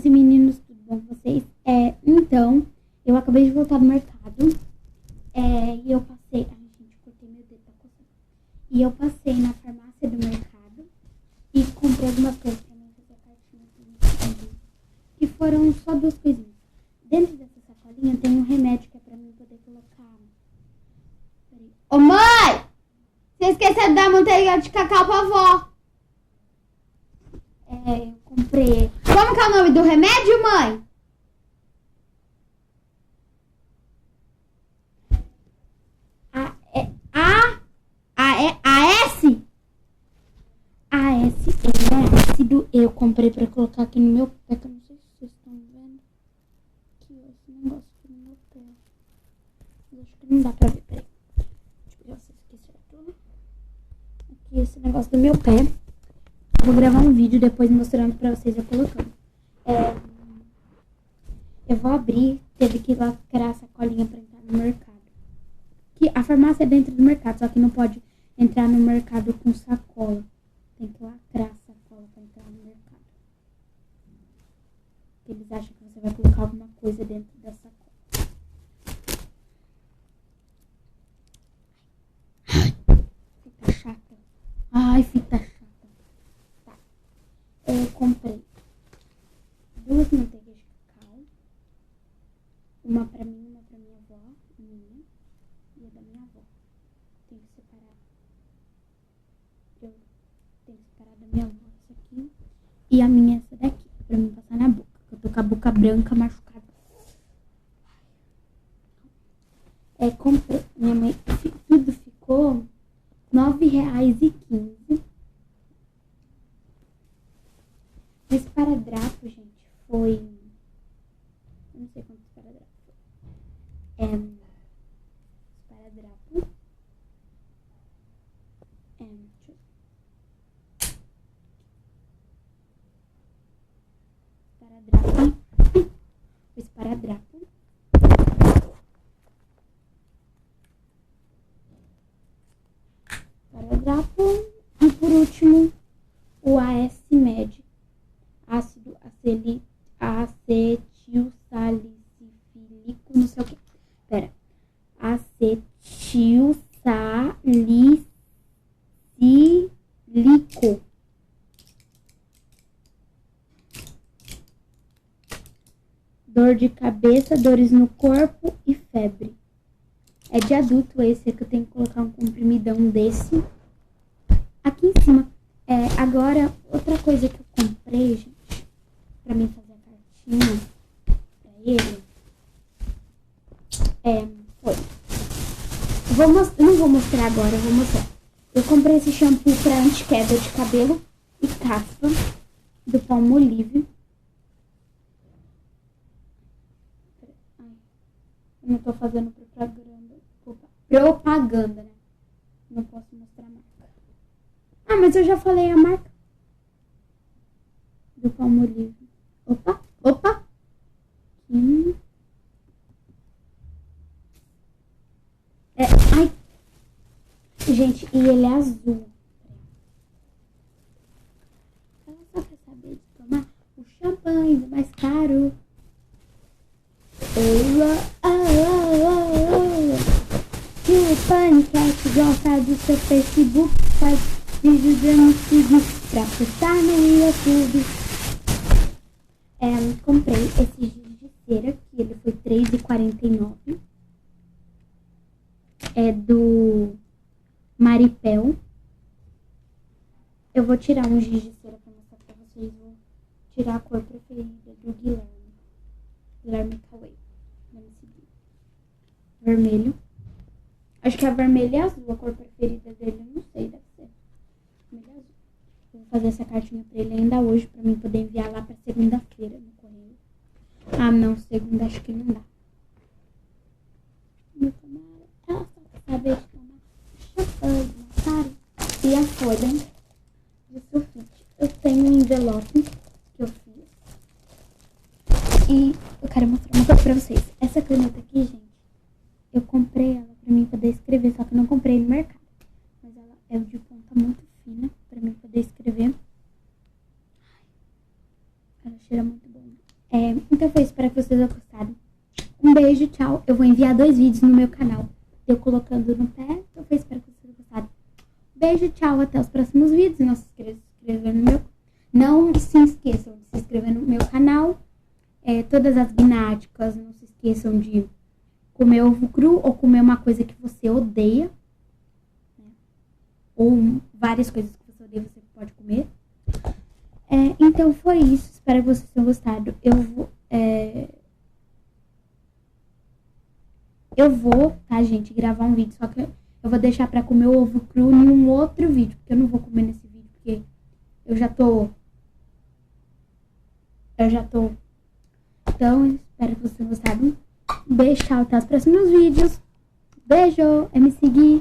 meninas e meninos, tudo bom com vocês? Então, eu acabei de voltar do mercado. E eu passei... Ai, gente, cortei meu dedo, tá coçando. E eu passei na farmácia do mercado e comprei algumas coisas pra mim fazer a cartinha. Que foram só 2 coisinhas. Dentro dessa sacolinha tem um remédio que é pra mim poder colocar... Peraí. Ô, mãe! Você esqueceu de dar manteiga de cacau pra avó. Eu comprei... Como que é o nome do remédio, mãe? AS? AS, ele é ácido. Eu comprei pra colocar aqui no meu pé, que eu não sei se vocês estão vendo. Aqui, ó, esse negócio aqui no meu pé. Mas acho que não dá pra ver, peraí. Deixa eu ver se aqui certo. Aqui, esse negócio do meu pé. Vou gravar um vídeo depois mostrando pra vocês eu colocando. Eu vou abrir, teve que lacrar a sacolinha pra entrar no mercado. Que a farmácia é dentro do mercado, só que não pode entrar no mercado com sacola. Tem que lacrar a sacola pra entrar no mercado. Porque eles acham que você vai colocar alguma coisa dentro da sacola. Fita chata. Ai, fita chata. Tá. Eu comprei 2 manteigas de cacau. Uma pra mim, uma pra minha avó, minha, e a da minha avó. Tem que separar. Eu tenho que separar da minha avó essa aqui. E a minha essa daqui, pra mim passar na boca. Eu tô com a boca branca machucada. Comprei. Minha mãe, tudo ficou R$9,15. Esse esparadrapo, gente, foi... Eu não sei quanto esparadrapo foi. Esparadrapo. Deixa eu... Esparadrapo. E por último, o AS Med. Ácido acetilsalicílico, não sei o que. Pera. Acetilsalicílico. Dor de cabeça, dores no corpo e febre. É de adulto esse, que eu tenho que colocar um comprimidão desse aqui em cima. Agora, outra coisa que eu comprei, gente, pra mim fazer a cartinha pra ele, foi. Eu não vou mostrar agora, eu vou mostrar. Eu comprei esse shampoo pra anti-queda de cabelo e caspa do Palmolive. Eu não tô fazendo propaganda, né? Não posso mostrar a marca. Ah, mas eu já falei a marca do Palmolive. Opa. Gente, e ele é azul. Ela só quer saber de tomar o champanhe mais caro. Se o Panicast gosta do seu Facebook, faz vídeos de me seguir pra postar no YouTube. Comprei esse giz de cera, que ele foi R$3,49. É do Maripel. Eu vou tirar um giz de cera pra mostrar pra vocês. Vou tirar a cor preferida do Guilherme Cauê. Vamos seguir. Vermelho. Acho que é vermelho e azul. A cor preferida dele, eu não sei, deve ser vermelho e azul. Eu vou fazer essa cartinha pra ele ainda hoje, pra mim poder enviar lá pra segunda-feira no correio. Ah, não, segunda acho que não dá. Meu tomara, ela só quer saber de tomar champanhe, sabe? E a folha de sulfite. Eu tenho um envelope que eu fiz. E eu quero mostrar uma coisa pra vocês. Essa caneta aqui, gente, eu comprei ela pra mim poder escrever, só que eu não comprei no mercado. Mas ela é de ponta muito fina pra mim poder escrever. Ela cheira muito bom. Então foi isso, espero que vocês tenham gostado. Um beijo, tchau. Eu vou enviar 2 vídeos no meu canal. Eu colocando no pé. Então foi isso, espero que vocês tenham gostado. Beijo, tchau. Até os próximos vídeos. Não se inscrevam no meu... Não se esqueçam de se inscrever no meu canal. Todas as gnáticas. Não se esqueçam de comer ovo cru ou comer uma coisa que você odeia. Ou várias coisas que você odeia, você pode comer. Então foi isso. Espero que vocês tenham gostado. Eu vou, tá, gente, gravar um vídeo. Só que eu vou deixar pra comer o ovo cru em um outro vídeo. Porque eu não vou comer nesse vídeo. Porque eu já tô. Então, espero que vocês tenham gostado. Beijo, tchau. Até os próximos vídeos. Beijo. É me seguir.